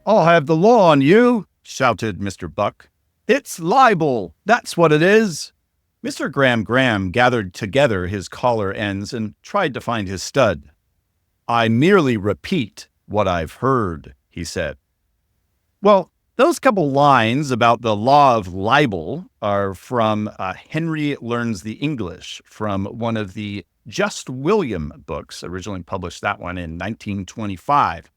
"I'll have the law on you," shouted Mr. Buck. "It's libel, that's what it is." Mr. Graham gathered together his collar ends and tried to find his stud. "I merely repeat what I've heard," he said. Well, those couple lines about the law of libel are from Henry Learns the English, from one of the Just William books, originally published that one in 1925.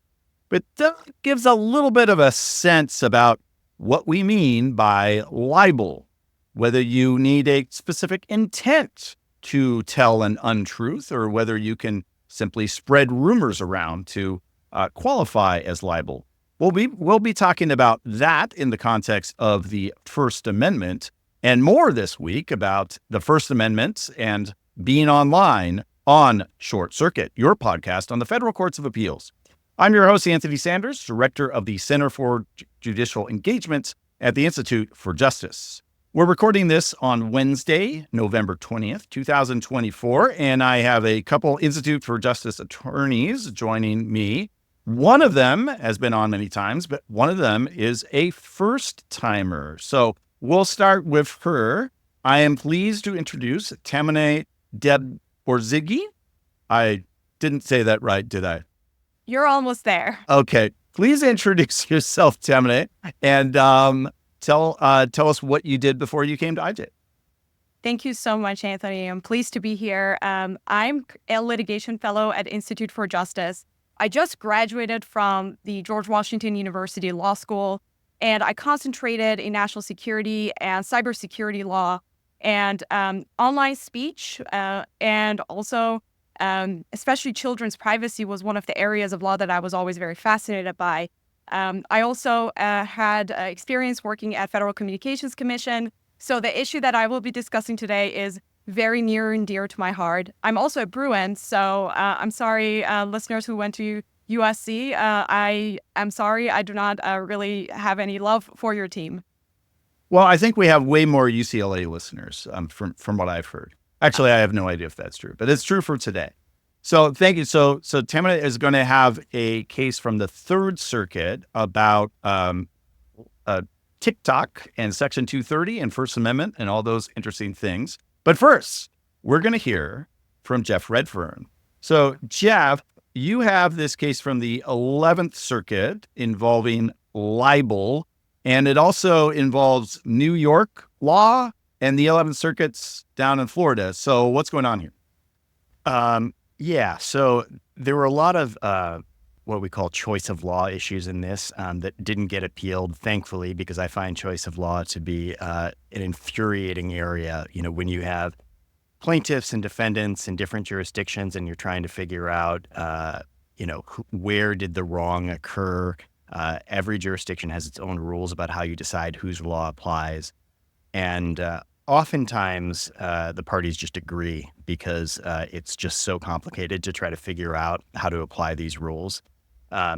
But that gives a little bit of a sense about what we mean by libel, whether you need a specific intent to tell an untruth or whether you can simply spread rumors around to qualify as libel. We'll be talking about that in the context of the First Amendment and more this week about the First Amendment and being online on Short Circuit, your podcast on the Federal Courts of Appeals. I'm your host, Anthony Sanders, director of the Center for Judicial Engagement at the Institute for Justice. We're recording this on Wednesday, November 20th, 2024, and I have a couple Institute for Justice attorneys joining me. One of them has been on many times, but one of them is a first-timer. So we'll start with her. I am pleased to introduce Tamene Deb-Orzigi. I didn't say that right, did I? You're almost there. Okay. Please introduce yourself, Tamene, and tell us what you did before you came to IJ. Thank you so much, Anthony. I'm pleased to be here. I'm a litigation fellow at Institute for Justice. I just graduated from the George Washington University Law School, and I concentrated in national security and cybersecurity law and online speech, and also especially children's privacy was one of the areas of law that I was always very fascinated by. I also had experience working at Federal Communications Commission, so the issue that I will be discussing today is very near and dear to my heart. I'm also a Bruin, so I'm sorry, listeners who went to USC. I am sorry, I do not really have any love for your team. Well, I think we have way more UCLA listeners from what I've heard. Actually, I have no idea if that's true, but it's true for today. So thank you. So Tamene is going to have a case from the Third Circuit about TikTok and Section 230 and First Amendment and all those interesting things. But first, we're going to hear from Jeff Redfern. So Jeff, you have this case from the 11th Circuit involving libel, and it also involves New York law and the 11th Circuit's down in Florida. So what's going on here? Yeah, so there were a lot of what we call choice of law issues in this that didn't get appealed, thankfully, because I find choice of law to be an infuriating area. You know, when you have plaintiffs and defendants in different jurisdictions and you're trying to figure out, where did the wrong occur? Every jurisdiction has its own rules about how you decide whose law applies. And oftentimes, the parties just agree because it's just so complicated to try to figure out how to apply these rules.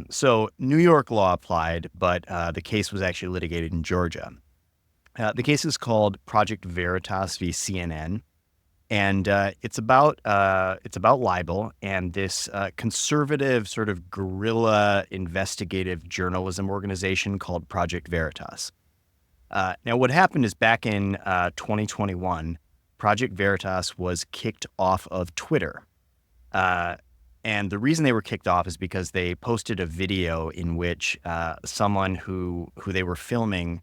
So New York law applied, but the case was actually litigated in Georgia. The case is called Project Veritas v. CNN, and it's about libel and this conservative sort of guerrilla investigative journalism organization called Project Veritas. Now, what happened is back in 2021, Project Veritas was kicked off of Twitter. And the reason they were kicked off is because they posted a video in which someone who they were filming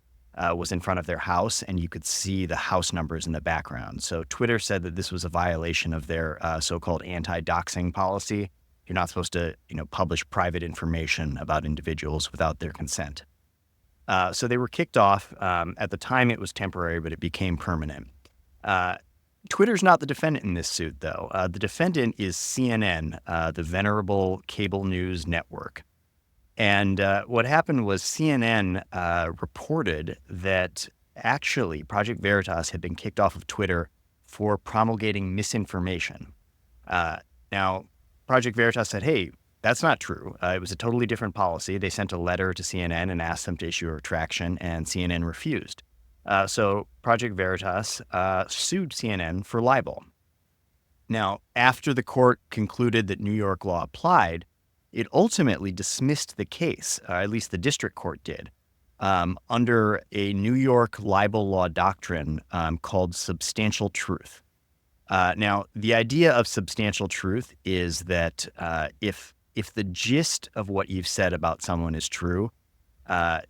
was in front of their house, and you could see the house numbers in the background. So Twitter said that this was a violation of their so-called anti-doxing policy. You're not supposed to, publish private information about individuals without their consent. So they were kicked off. At the time, it was temporary, but it became permanent. Twitter's not the defendant in this suit, though. The defendant is CNN, the venerable cable news network. And what happened was CNN reported that actually Project Veritas had been kicked off of Twitter for promulgating misinformation. Now, Project Veritas said, hey, that's not true. It was a totally different policy. They sent a letter to CNN and asked them to issue a retraction, and CNN refused. So Project Veritas sued CNN for libel. Now, after the court concluded that New York law applied, it ultimately dismissed the case, at least the district court did, under a New York libel law doctrine called substantial truth. Now, the idea of substantial truth is that if the gist of what you've said about someone is true,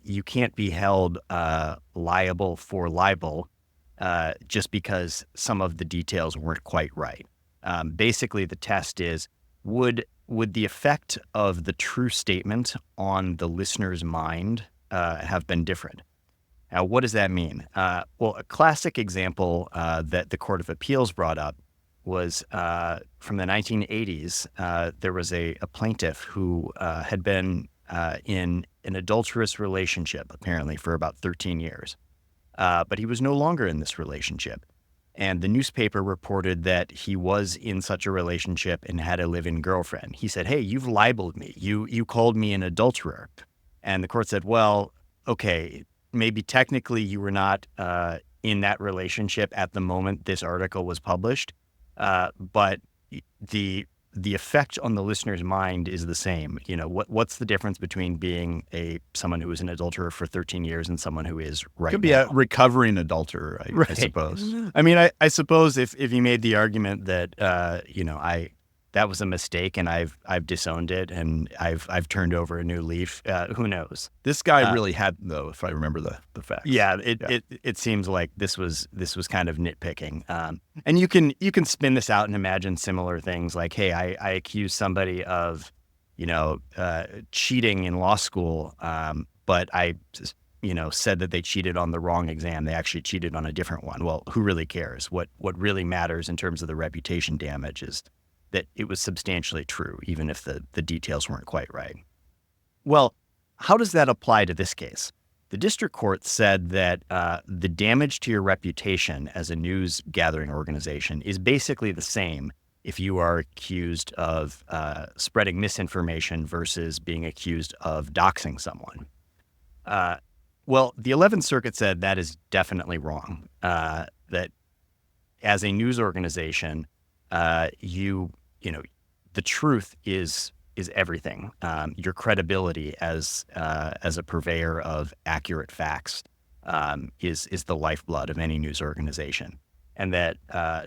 you can't be held liable for libel just because some of the details weren't quite right. Basically, the test is, would the effect of the true statement on the listener's mind have been different? Now, what does that mean? Well, a classic example that the Court of Appeals brought up was from the 1980s. There was a plaintiff who had been in an adulterous relationship, apparently, for about 13 years. But he was no longer in this relationship. And the newspaper reported that he was in such a relationship and had a live-in girlfriend. He said, "Hey, you've libeled me. You called me an adulterer." And the court said, "Well, okay, maybe technically you were not in that relationship at the moment this article was published, but the effect on the listener's mind is the same. You know, what's the difference between being someone who was an adulterer for 13 years and someone who is right Could be now?" a recovering adulterer, I Right. suppose. I mean, I suppose if you made the argument that that was a mistake and I've disowned it and I've turned over a new leaf, who knows? This guy really had, though, if I remember the facts. Yeah, it seems like this was kind of nitpicking. And you can spin this out and imagine similar things like, hey, I accuse somebody of, cheating in law school, but I said that they cheated on the wrong exam. They actually cheated on a different one. Well, who really cares? What really matters in terms of the reputation damage is that it was substantially true, even if the details weren't quite right. Well, how does that apply to this case? The district court said that the damage to your reputation as a news gathering organization is basically the same if you are accused of spreading misinformation versus being accused of doxing someone. Well, the 11th Circuit said that is definitely wrong, that as a news organization, the truth is everything. Your credibility as a purveyor of accurate facts is the lifeblood of any news organization, and that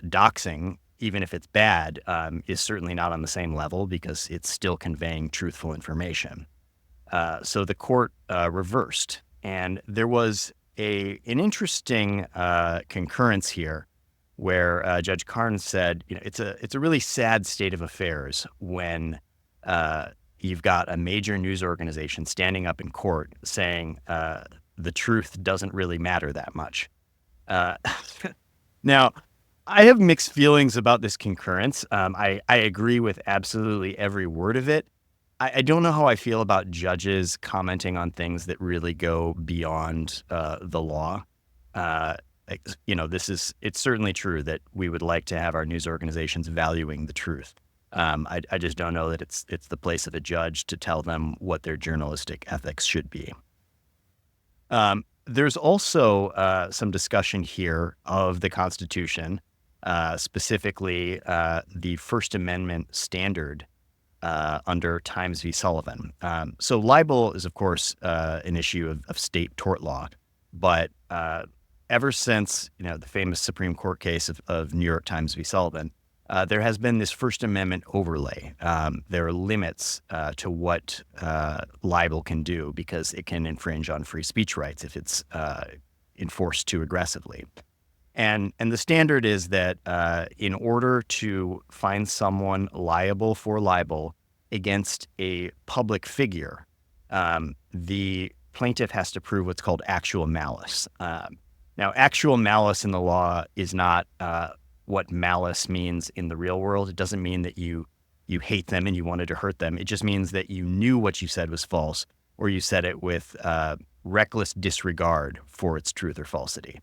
doxing, even if it's bad, is certainly not on the same level because it's still conveying truthful information. So the court reversed, and there was an interesting concurrence here, where Judge Carnes said, it's a really sad state of affairs when you've got a major news organization standing up in court saying the truth doesn't really matter that much. Now, I have mixed feelings about this concurrence. I agree with absolutely every word of it. I don't know how I feel about judges commenting on things that really go beyond the law. It's certainly true that we would like to have our news organizations valuing the truth. I just don't know that it's the place of a judge to tell them what their journalistic ethics should be. There's also some discussion here of the Constitution, specifically the First Amendment standard under Times v. Sullivan. So libel is, of course, an issue of state tort law, but ever since the famous Supreme Court case of New York Times v. Sullivan, there has been this First Amendment overlay. There are limits to what libel can do because it can infringe on free speech rights if it's enforced too aggressively. And the standard is that in order to find someone liable for libel against a public figure, the plaintiff has to prove what's called actual malice. Now, actual malice in the law is not what malice means in the real world. It doesn't mean that you hate them and you wanted to hurt them. It just means that you knew what you said was false, or you said it with reckless disregard for its truth or falsity.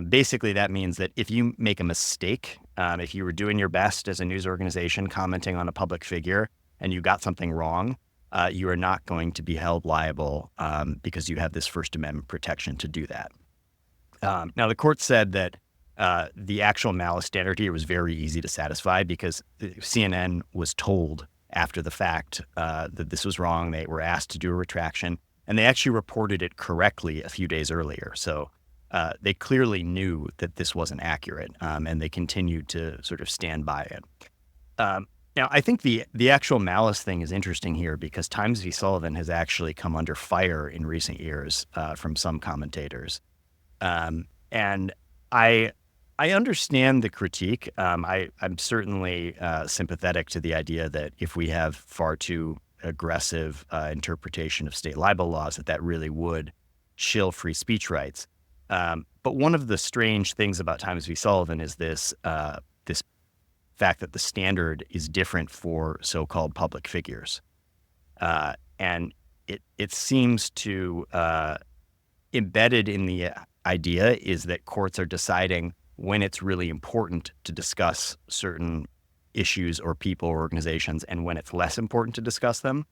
Basically, that means that if you make a mistake, if you were doing your best as a news organization commenting on a public figure and you got something wrong, you are not going to be held liable because you have this First Amendment protection to do that. Now, the court said that the actual malice standard here was very easy to satisfy because CNN was told after the fact that this was wrong. They were asked to do a retraction, and they actually reported it correctly a few days earlier. So they clearly knew that this wasn't accurate, and they continued to sort of stand by it. Now, I think the actual malice thing is interesting here because Times v. Sullivan has actually come under fire in recent years from some commentators. And I understand the critique. I'm certainly sympathetic to the idea that if we have far too aggressive interpretation of state libel laws, that really would chill free speech rights. But one of the strange things about Times v. Sullivan is this fact that the standard is different for so-called public figures. And it seems to, embedded in the idea is that courts are deciding when it's really important to discuss certain issues or people or organizations and when it's less important to discuss them.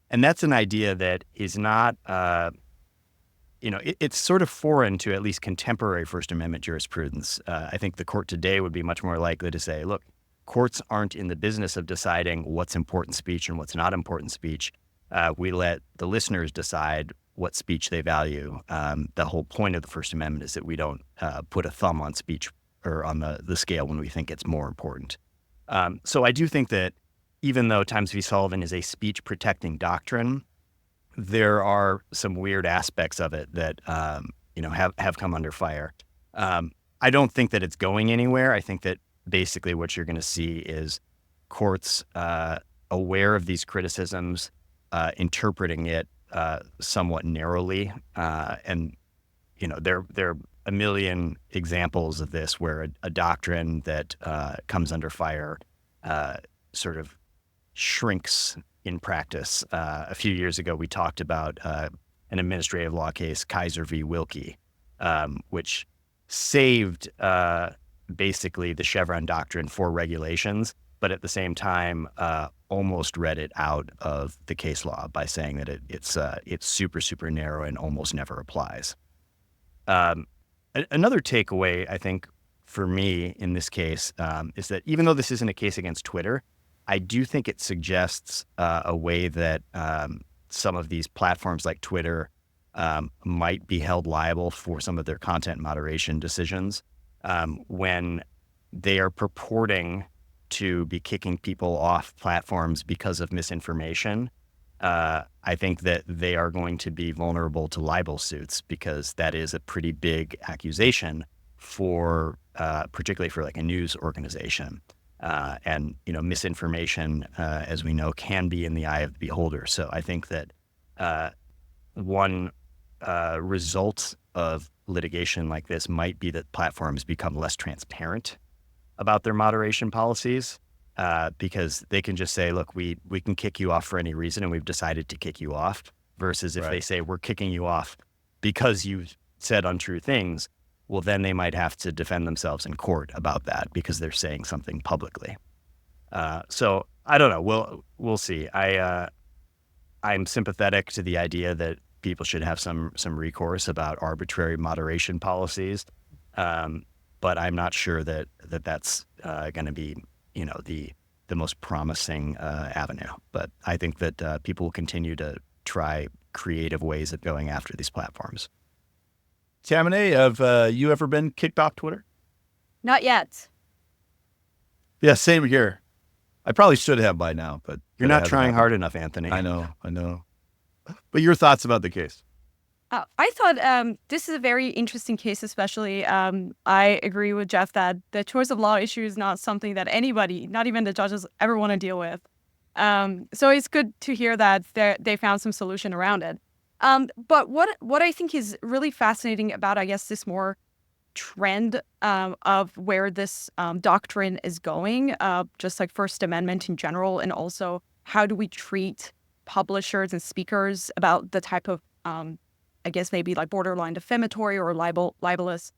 And that's an idea that is not, it's sort of foreign to at least contemporary First Amendment jurisprudence. I think the court today would be much more likely to say, look, courts aren't in the business of deciding what's important speech and what's not important speech. We let the listeners decide what speech they value. The whole point of the First Amendment is that we don't put a thumb on speech or on the scale when we think it's more important. So I do think that even though Times v. Sullivan is a speech protecting doctrine, there are some weird aspects of it that have come under fire. I don't think that it's going anywhere. I think that basically what you're going to see is courts aware of these criticisms, interpreting it somewhat narrowly. And, there are a million examples of this where a doctrine that comes under fire sort of shrinks in practice. A few years ago, we talked about an administrative law case, Kaiser v. Wilkie, which saved basically the Chevron doctrine for regulations, but at the same time almost read it out of the case law by saying that it's super, super narrow and almost never applies. Another takeaway, I think, for me in this case is that even though this isn't a case against Twitter, I do think it suggests a way that some of these platforms like Twitter might be held liable for some of their content moderation decisions. When they are purporting to be kicking people off platforms because of misinformation, I think that they are going to be vulnerable to libel suits because that is a pretty big accusation for, particularly for like a news organization. And misinformation, as we know, can be in the eye of the beholder. So I think that one result of litigation like this might be that platforms become less transparent about their moderation policies because they can just say, look, we can kick you off for any reason and we've decided to kick you off, versus if they say we're kicking you off because you said untrue things, well, then they might have to defend themselves in court about that because they're saying something publicly. So I don't know. We'll see. I'm sympathetic to the idea that people should have some recourse about arbitrary moderation policies, but I'm not sure that's going to be the most promising avenue. But I think that people will continue to try creative ways of going after these platforms. Tammany, have you ever been kicked off Twitter? Not yet. Yeah, same here. I probably should have by now, but you're not trying hard enough, Anthony. I know. But your thoughts about the case? I thought this is a very interesting case, especially. I agree with Jeff that the choice of law issue is not something that anybody, not even the judges, ever want to deal with. So it's good to hear that they found some solution around it. But what I think is really fascinating about, I guess, this more trend of where this doctrine is going, just like First Amendment in general, and also how do we treat publishers and speakers about the type of, I guess maybe like borderline defamatory or libelous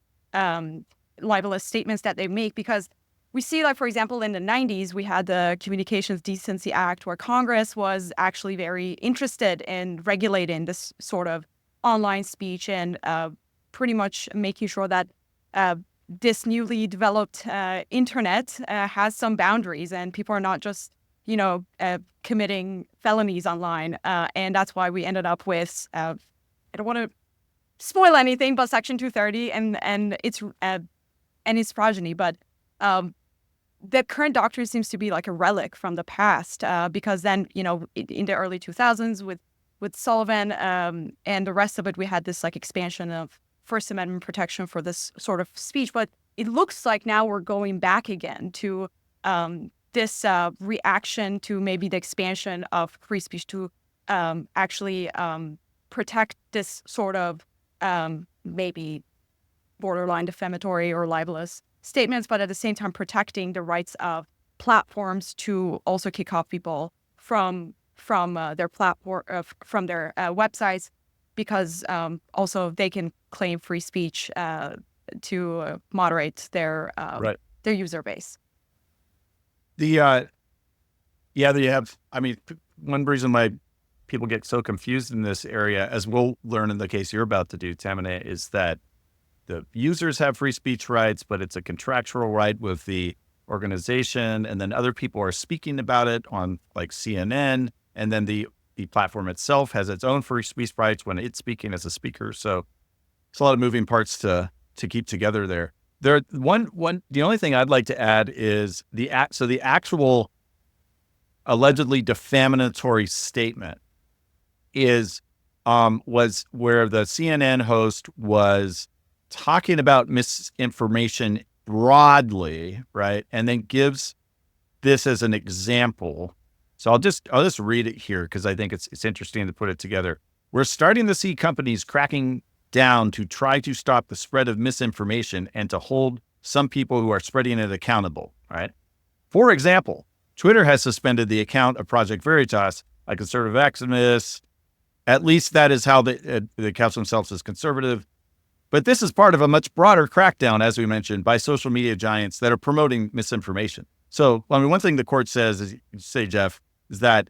statements that they make, because we see, like, for example, in the 90s, we had the Communications Decency Act, where Congress was actually very interested in regulating this sort of online speech and pretty much making sure that this newly developed internet has some boundaries and people are not just, committing felonies online. And that's why we ended up with, I don't want to spoil anything, but Section 230 and its progeny. But the current doctrine seems to be like a relic from the past, because then, in the early 2000s with Sullivan and the rest of it, we had this like expansion of First Amendment protection for this sort of speech. But it looks like now we're going back again to this reaction to maybe the expansion of free speech to actually protect this sort of maybe borderline defamatory or libelous statements, but at the same time protecting the rights of platforms to also kick off people from their platform, from their websites, because also they can claim free speech to moderate their user base. There you have. I mean, one reason why people get so confused in this area, as we'll learn in the case you're about to do, Tamina, is that the users have free speech rights, but it's a contractual right with the organization, and then other people are speaking about it on like CNN, and then the platform itself has its own free speech rights when it's speaking as a speaker. So it's a lot of moving parts to keep together there. The only thing I'd like to add is the actual allegedly defamatory statement was where the CNN host was talking about misinformation broadly, right? And then gives this as an example. So I'll just read it here because I think it's interesting to put it together. We're starting to see companies cracking down to try to stop the spread of misinformation and to hold some people who are spreading it accountable, right? For example, Twitter has suspended the account of Project Veritas, a conservative activist. At least that is how they couch themselves as conservative. But this is part of a much broader crackdown, as we mentioned, by social media giants that are promoting misinformation. So, I mean, one thing the court says, as you say, Jeff, is that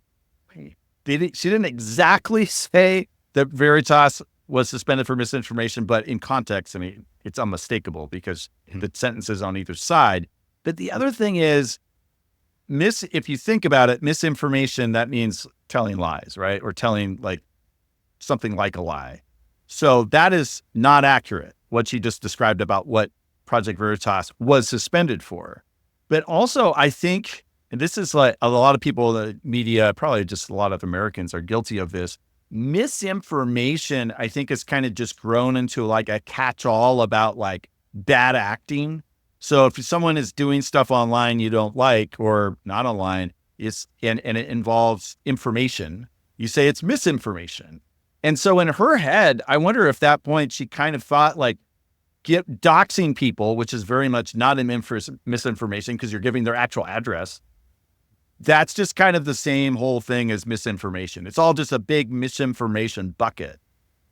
she didn't exactly say that Veritas was suspended for misinformation, but in context, I mean, it's unmistakable because the sentences on either side. But the other thing is, if you think about it, misinformation, that means telling lies, right? Or telling like something like a lie. So that is not accurate, what she just described about what Project Veritas was suspended for. But also, I think, and this is like a lot of people in the media, probably just a lot of Americans are guilty of this, misinformation, I think, has kind of just grown into like a catch-all about like bad acting. So if someone is doing stuff online you don't like or not online, and it involves information, you say it's misinformation. And so in her head, I wonder if at that point she kind of thought like doxing people, which is very much not misinformation because you're giving their actual address. That's just kind of the same whole thing as misinformation. It's all just a big misinformation bucket.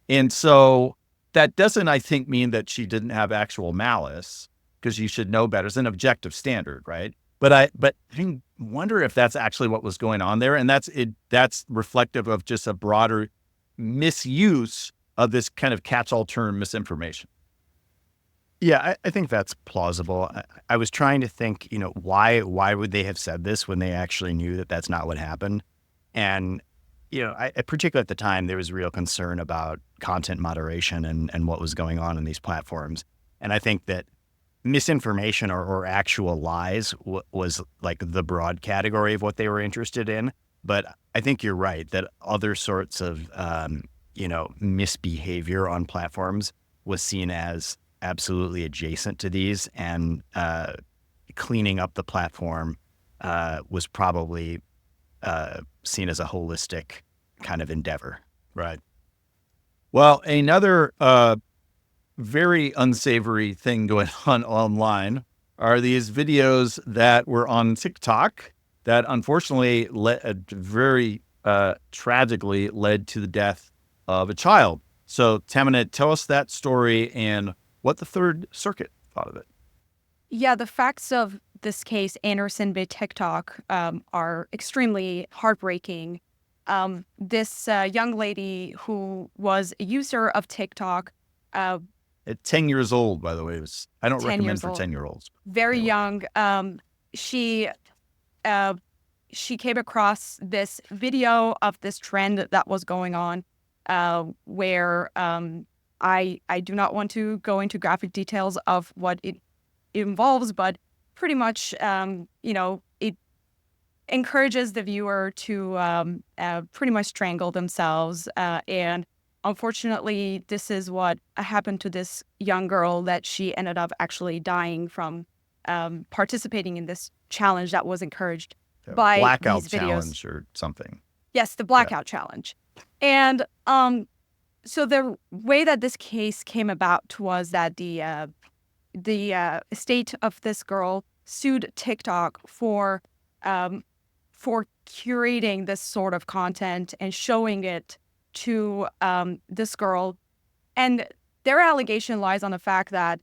And so that doesn't, I think, mean that she didn't have actual malice, because you should know better. It's an objective standard, right? But I wonder if that's actually what was going on there. And that's reflective of just a broader misuse of this kind of catch-all term misinformation. Yeah, I think that's plausible. I was trying to think, why would they have said this when they actually knew that that's not what happened? And, particularly at the time, there was real concern about content moderation and what was going on in these platforms. And I think that misinformation or actual lies was like the broad category of what they were interested in. But I think you're right that other sorts of, misbehavior on platforms was seen as absolutely adjacent to these, and cleaning up the platform was probably seen as a holistic kind of endeavor. Right. Well, another very unsavory thing going on online are these videos that were on TikTok that unfortunately very tragically led to the death of a child. So, Tamina, tell us that story and what the Third Circuit thought of it. Yeah, the facts of this case, Anderson v. TikTok, are extremely heartbreaking. This young lady who was a user of TikTok, at 10 years old, by the way, I don't recommend for 10-year-olds. Very young. She she came across this video of this trend that was going on, where I do not want to go into graphic details of what it involves, but pretty much, it encourages the viewer to pretty much strangle themselves. And unfortunately, this is what happened to this young girl, that she ended up actually dying from participating in this challenge that was encouraged by Blackout these videos. challenge or something. Yes, the blackout challenge. And so the way that this case came about was that the estate of this girl sued TikTok for curating this sort of content and showing it to this girl. And their allegation lies on the fact that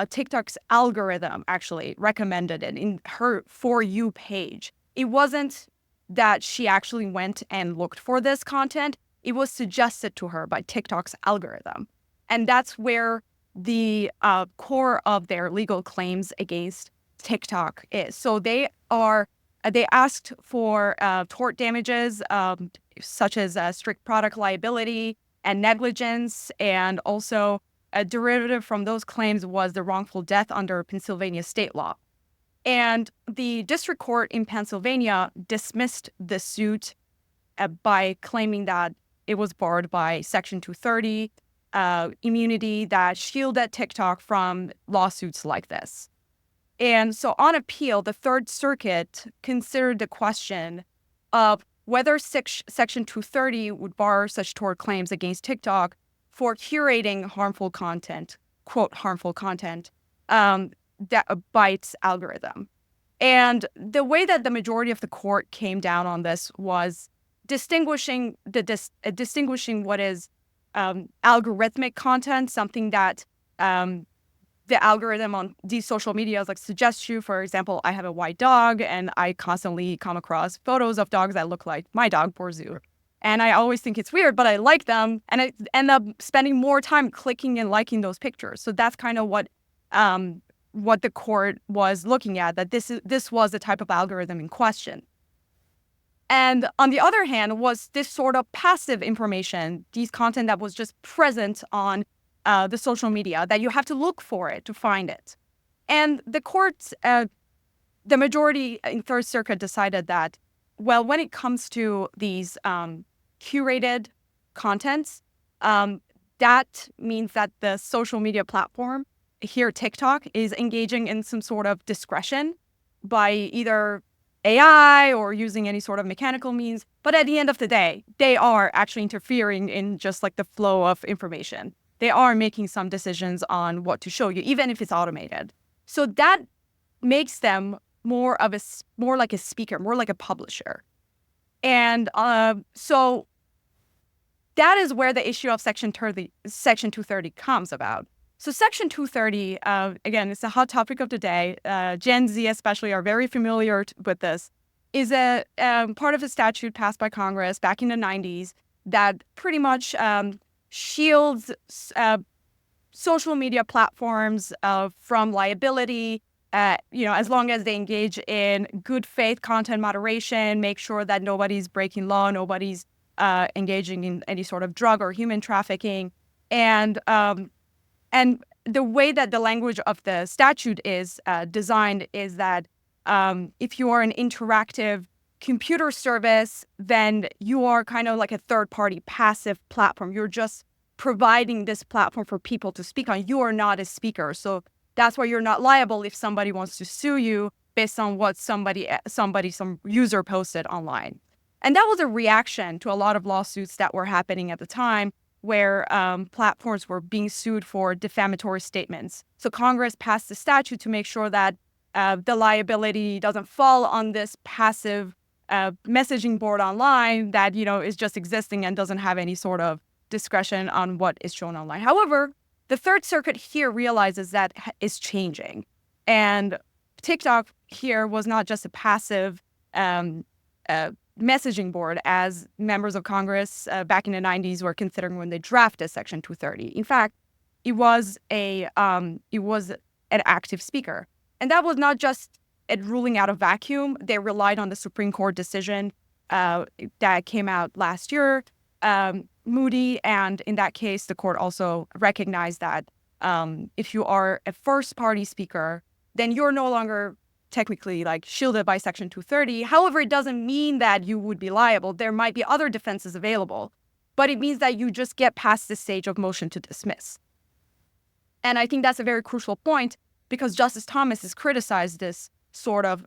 TikTok's algorithm actually recommended it in her For You page. It wasn't that she actually went and looked for this content. It was suggested to her by TikTok's algorithm. And that's where the core of their legal claims against TikTok is. So they asked for tort damages, such as strict product liability and negligence, and also a derivative from those claims was the wrongful death under Pennsylvania state law. And the district court in Pennsylvania dismissed the suit by claiming that it was barred by Section 230 immunity that shielded TikTok from lawsuits like this. And so on appeal, the Third Circuit considered the question of whether Section 230 would bar such tort claims against TikTok for curating harmful content, quote, harmful content, that by its algorithm. And the way that the majority of the court came down on this was distinguishing what is algorithmic content, something that the algorithm on these social medias like suggests you. For example, I have a white dog and I constantly come across photos of dogs that look like my dog, Borzu. And I always think it's weird, but I like them. And I end up spending more time clicking and liking those pictures. So that's kind of what the court was looking at, that this was the type of algorithm in question. And on the other hand was this sort of passive information, these content that was just present on the social media, that you have to look for it to find it. And the court, the majority in Third Circuit decided that, well, when it comes to these curated contents, that means that the social media platform, here TikTok, is engaging in some sort of discretion by either AI or using any sort of mechanical means. But at the end of the day, they are actually interfering in just like the flow of information. They are making some decisions on what to show you, even if it's automated. So that makes them more like a speaker, more like a publisher. And so that is where the issue of Section 230 comes about. So Section 230, again, it's a hot topic of the day. Gen Z especially are very familiar with this, is a part of a statute passed by Congress back in the 90s that pretty much shields social media platforms from liability, as long as they engage in good faith content moderation, make sure that nobody's breaking law, nobody's engaging in any sort of drug or human trafficking. And the way that the language of the statute is designed is that if you are an interactive computer service, then you are kind of like a third-party passive platform. You're just providing this platform for people to speak on. You are not a speaker. So that's why you're not liable if somebody wants to sue you based on what some user posted online. And that was a reaction to a lot of lawsuits that were happening at the time, where platforms were being sued for defamatory statements. So Congress passed a statute to make sure that the liability doesn't fall on this passive messaging board online that, is just existing and doesn't have any sort of discretion on what is shown online. However, the Third Circuit here realizes that is changing. And TikTok here was not just a passive messaging board, as members of Congress back in the 90s were considering when they drafted Section 230. In fact, it was an active speaker. And that was not just it ruling out a vacuum. They relied on the Supreme Court decision that came out last year, Moody, and in that case, the court also recognized that if you are a first-party speaker, then you're no longer technically like shielded by Section 230. However, it doesn't mean that you would be liable. There might be other defenses available, but it means that you just get past the stage of motion to dismiss. And I think that's a very crucial point because Justice Thomas has criticized this sort of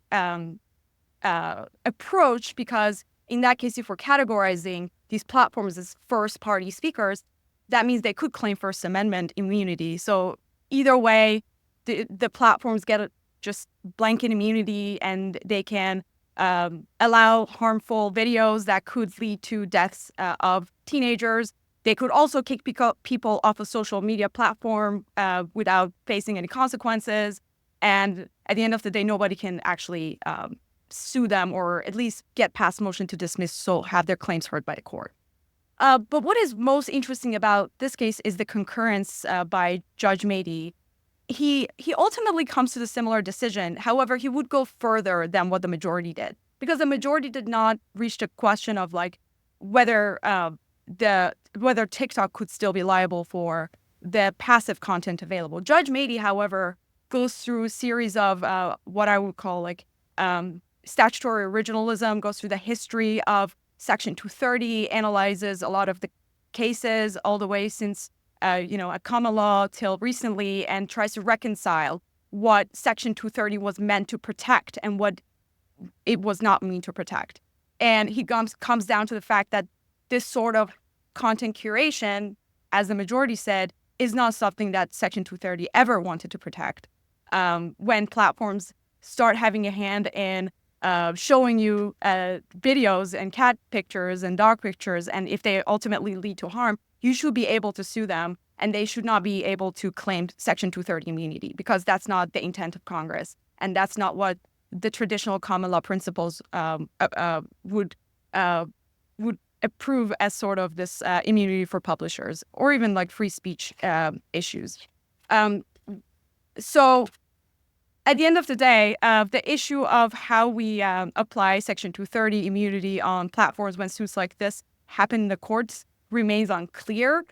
approach because in that case, if we're categorizing these platforms as first-party speakers, that means they could claim First Amendment immunity. So either way, the platforms get just blanket immunity and they can allow harmful videos that could lead to deaths of teenagers. They could also kick people off a social media platform without facing any consequences. And at the end of the day, nobody can actually sue them or at least get past motion to dismiss, so have their claims heard by the court. But what is most interesting about this case is the concurrence by Judge Mady. He ultimately comes to the similar decision. However, he would go further than what the majority did because the majority did not reach the question of like whether TikTok could still be liable for the passive content available. Judge Mady, however, goes through a series of what I would call like statutory originalism, goes through the history of Section 230, analyzes a lot of the cases all the way since a common law till recently, and tries to reconcile what Section 230 was meant to protect and what it was not meant to protect. And he comes down to the fact that this sort of content curation, as the majority said, is not something that Section 230 ever wanted to protect. When platforms start having a hand in showing you videos and cat pictures and dog pictures, and if they ultimately lead to harm, you should be able to sue them, and they should not be able to claim Section 230 immunity because that's not the intent of Congress, and that's not what the traditional common law principles would approve as sort of this immunity for publishers or even like free speech issues. So at the end of the day, the issue of how we apply Section 230 immunity on platforms when suits like this happen in the courts remains unclear.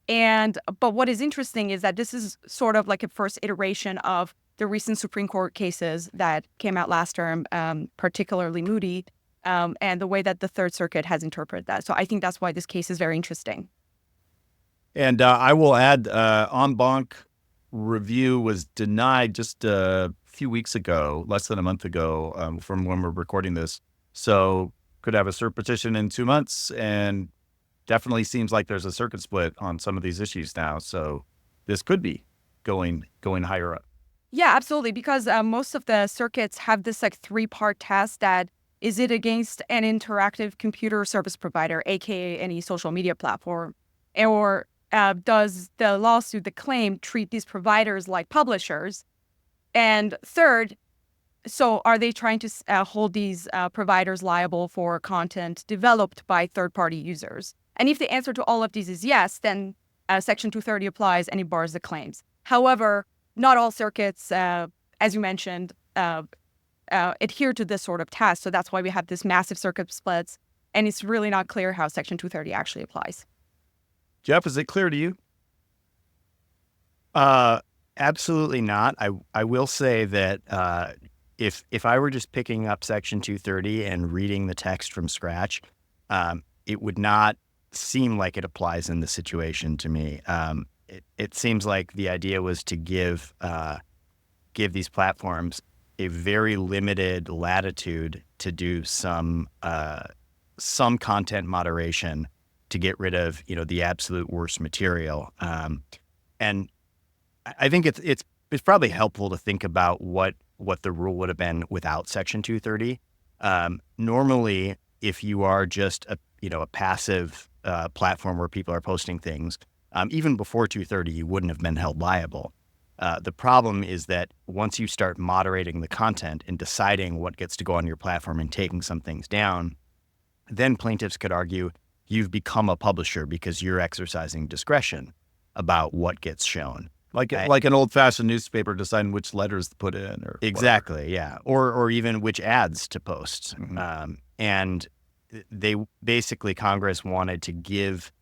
But what is interesting is that this is sort of like a first iteration of the recent Supreme Court cases that came out last term, particularly Moody, and the way that the Third Circuit has interpreted that. So I think that's why this case is very interesting. And I will add, en banc review was denied just a few weeks ago, less than a month ago, from when we're recording this. So could have a cert petition in 2 months, and definitely seems like there's a circuit split on some of these issues now. So this could be going higher up. Yeah, absolutely. Because most of the circuits have this like 3-part test that is it against an interactive computer service provider, aka any social media platform, or does the lawsuit, the claim, treat these providers like publishers? And third, so are they trying to hold these providers liable for content developed by third-party users? And if the answer to all of these is yes, then Section 230 applies and it bars the claims. However, not all circuits, as you mentioned, adhere to this sort of test. So that's why we have this massive circuit splits, and it's really not clear how Section 230 actually applies. Jeff, is it clear to you? Absolutely not. I will say that if I were just picking up Section 230 and reading the text from scratch, it would not seem like it applies in the situation to me. It seems like the idea was to give these platforms a very limited latitude to do some content moderation to get rid of the absolute worst material. And I think it's probably helpful to think about what the rule would have been without Section 230. Normally, if you are just a passive platform where people are posting things, even before 230, you wouldn't have been held liable. The problem is that once you start moderating the content and deciding what gets to go on your platform and taking some things down, then plaintiffs could argue you've become a publisher because you're exercising discretion about what gets shown. like an old-fashioned newspaper deciding which letters to put in, or exactly, whatever. yeah, or even which ads to post. And they basically, Congress wanted to give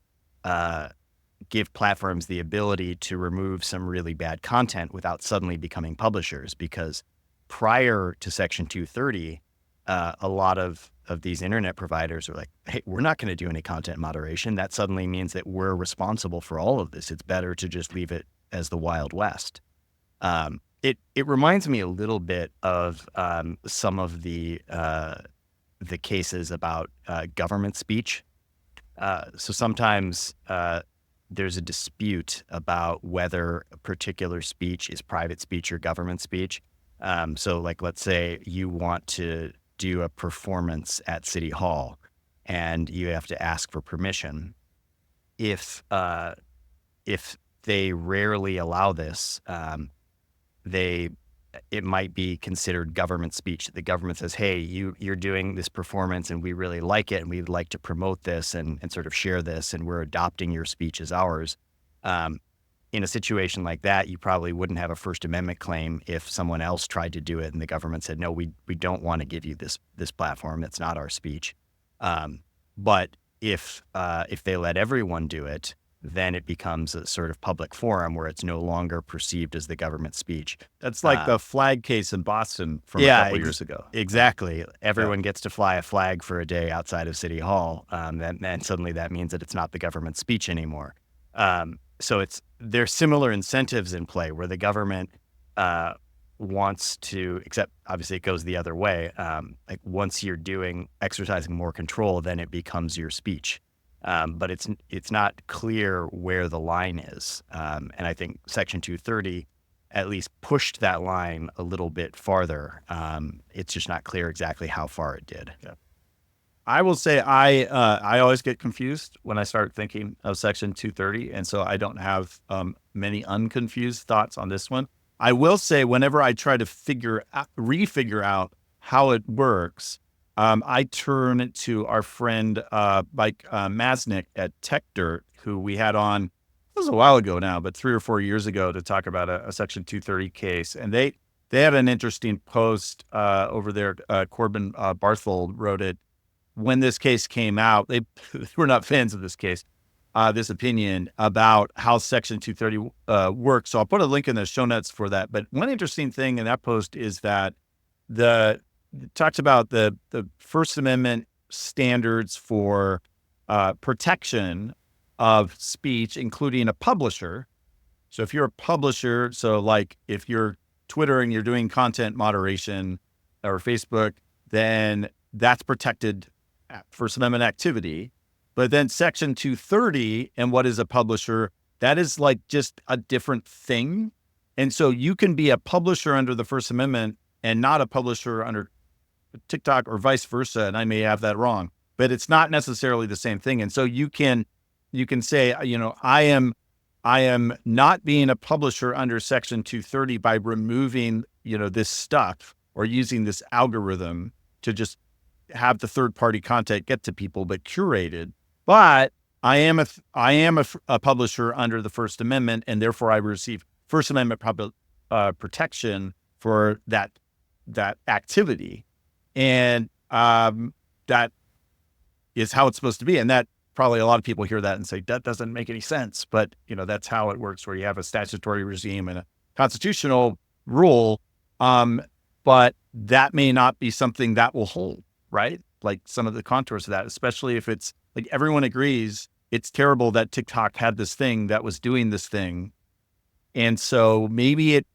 platforms the ability to remove some really bad content without suddenly becoming publishers, because prior to Section 230, a lot of these internet providers are like, hey, we're not going to do any content moderation. That suddenly means that we're responsible for all of this. It's better to just leave it as the Wild West. It reminds me a little bit of some of the cases about government speech. So sometimes there's a dispute about whether a particular speech is private speech or government speech. So like, let's say you want to do a performance at City Hall and you have to ask for permission. If they rarely allow this, it might be considered government speech. The government says, hey, you're doing this performance and we really like it and we'd like to promote this and sort of share this, and we're adopting your speech as ours. In a situation like that, you probably wouldn't have a First Amendment claim if someone else tried to do it and the government said, no, we don't want to give you this platform. That's not our speech. But if they let everyone do it, then it becomes a sort of public forum where it's no longer perceived as the government speech. That's like the flag case in Boston from a couple years ago. Exactly. Everyone gets to fly a flag for a day outside of City Hall, and suddenly that means that it's not the government speech anymore. So there's similar incentives in play where the government wants to, except obviously it goes the other way. Like once you're exercising more control, then it becomes your speech. But it's not clear where the line is. And I think Section 230 at least pushed that line a little bit farther. It's just not clear exactly how far it did. Yeah. I will say I always get confused when I start thinking of Section 230, and so I don't have many unconfused thoughts on this one. I will say whenever I try to refigure out how it works, I turn to our friend Mike Masnick at TechDirt, who we had on, it was a while ago now, but 3 or 4 years ago, to talk about a Section 230 case. And they had an interesting post over there. Corbin Barthold wrote it when this case came out. They were not fans of this case, this opinion about how Section 230 works. So I'll put a link in the show notes for that. But one interesting thing in that post is that it talks about the First Amendment standards for protection of speech, including a publisher. So if you're a publisher, so like if you're Twitter and you're doing content moderation, or Facebook, then that's protected First Amendment activity. But then Section 230 and what is a publisher, that is like just a different thing. And so you can be a publisher under the First Amendment and not a publisher under TikTok, or vice versa. And I may have that wrong, but it's not necessarily the same thing. And so you can say, I am not being a publisher under Section 230 by removing, this stuff or using this algorithm to just have the third-party content get to people, but curated. But I am a publisher under the First Amendment, and therefore I receive First Amendment protection for that activity. And that is how it's supposed to be. And that probably a lot of people hear that and say, that doesn't make any sense. But, that's how it works, where you have a statutory regime and a constitutional rule. But that may not be something that will hold, right? Like some of the contours of that, especially if it's like everyone agrees it's terrible that TikTok had this thing that was doing this thing. And so maybe it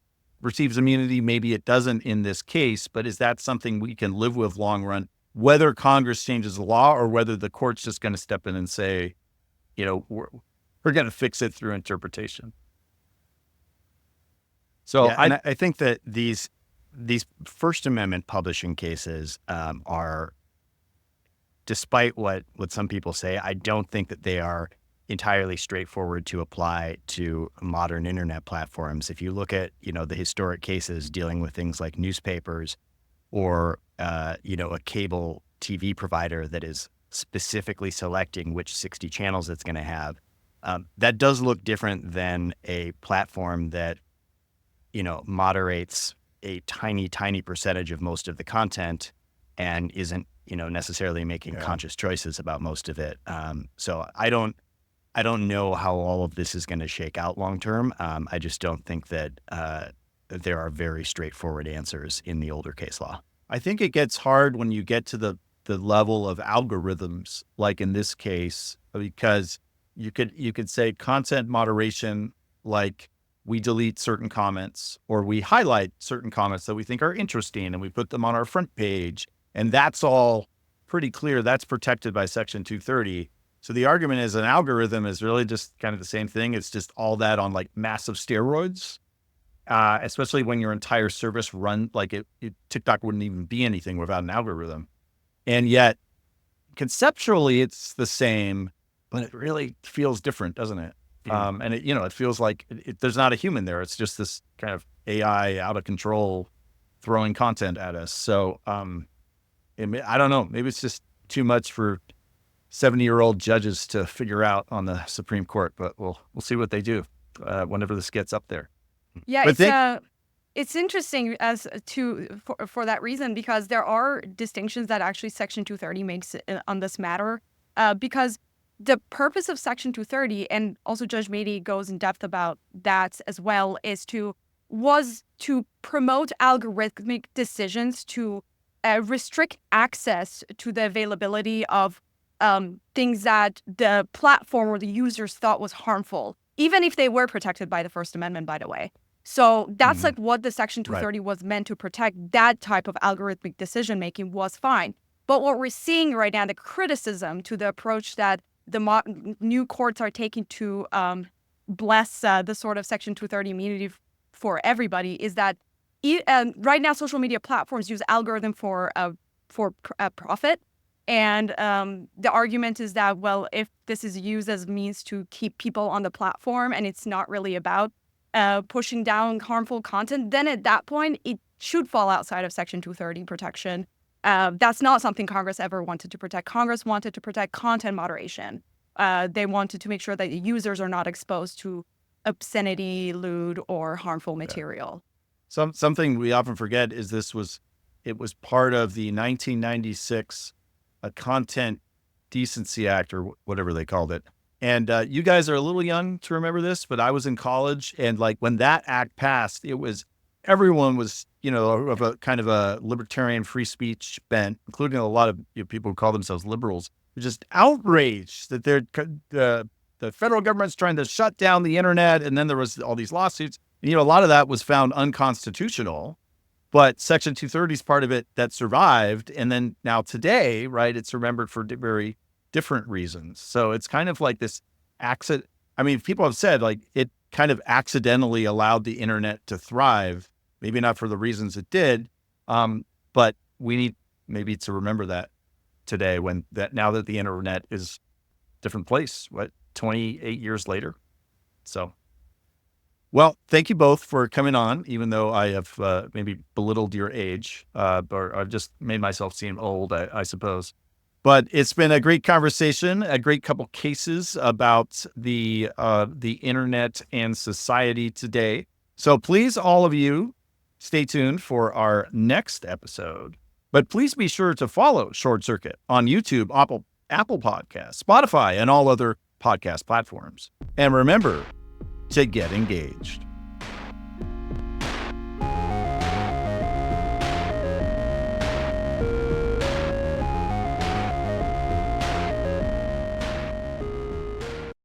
receives immunity, maybe it doesn't in this case, but is that something we can live with long run, whether Congress changes the law or whether the court's just going to step in and say, we're going to fix it through interpretation? So yeah, I think that these First Amendment publishing cases are, despite what some people say, I don't think that they are entirely straightforward to apply to modern internet platforms. If you look at, the historic cases dealing with things like newspapers or, a cable TV provider that is specifically selecting which 60 channels it's going to have, That does look different than a platform that, moderates a tiny, tiny percentage of most of the content and isn't, necessarily making conscious choices about most of it. So I don't know how all of this is going to shake out long term. I just don't think that there are very straightforward answers in the older case law. I think it gets hard when you get to the level of algorithms, like in this case, because you could say content moderation, like we delete certain comments or we highlight certain comments that we think are interesting and we put them on our front page. And that's all pretty clear. That's protected by Section 230. So the argument is an algorithm is really just kind of the same thing. It's just all that on like massive steroids, especially when your entire service run, like TikTok wouldn't even be anything without an algorithm. And yet conceptually it's the same, but it really feels different, doesn't it? And it feels like there's not a human there. It's just this kind of AI out of control throwing content at us. So I don't know. Maybe it's just too much for 70-year-old judges to figure out on the Supreme Court, but we'll see what they do whenever this gets up there. Yeah, it's interesting for that reason, because there are distinctions that actually Section 230 makes on this matter, because the purpose of Section 230, and also Judge Mady goes in depth about that as well, was to promote algorithmic decisions to restrict access to the availability of things that the platform or the users thought was harmful, even if they were protected by the First Amendment, by the way. So that's like what the Section 230 was meant to protect. That type of algorithmic decision making was fine. But what we're seeing right now, the criticism to the approach that the new courts are taking to bless the sort of Section 230 immunity for everybody, is that right now social media platforms use algorithm for profit. And the argument is that, well, if this is used as a means to keep people on the platform and it's not really about pushing down harmful content, then at that point, it should fall outside of Section 230 protection. That's not something Congress ever wanted to protect. Congress wanted to protect content moderation. They wanted to make sure that users are not exposed to obscenity, lewd, or harmful material. Something we often forget is it was part of the 1996 Content Decency Act, or whatever they called it. And you guys are a little young to remember this, but I was in college, and like when that act passed, everyone was, of a kind of a libertarian free speech bent, including a lot of people who call themselves liberals, just outraged that the federal government's trying to shut down the internet. And then there was all these lawsuits. A lot of that was found unconstitutional, but Section 230 is part of it that survived. And then now today, right, it's remembered for very different reasons. So it's kind of like this accident. I mean, people have said like it kind of accidentally allowed the internet to thrive, maybe not for the reasons it did. But we need maybe to remember that today, now that the internet is a different place, 28 years later. So, well, thank you both for coming on, even though I have maybe belittled your age, or I've just made myself seem old, I suppose. But it's been a great conversation, a great couple cases about the internet and society today. So please, all of you, stay tuned for our next episode. But please be sure to follow Short Circuit on YouTube, Apple Podcasts, Spotify, and all other podcast platforms. And remember to get engaged.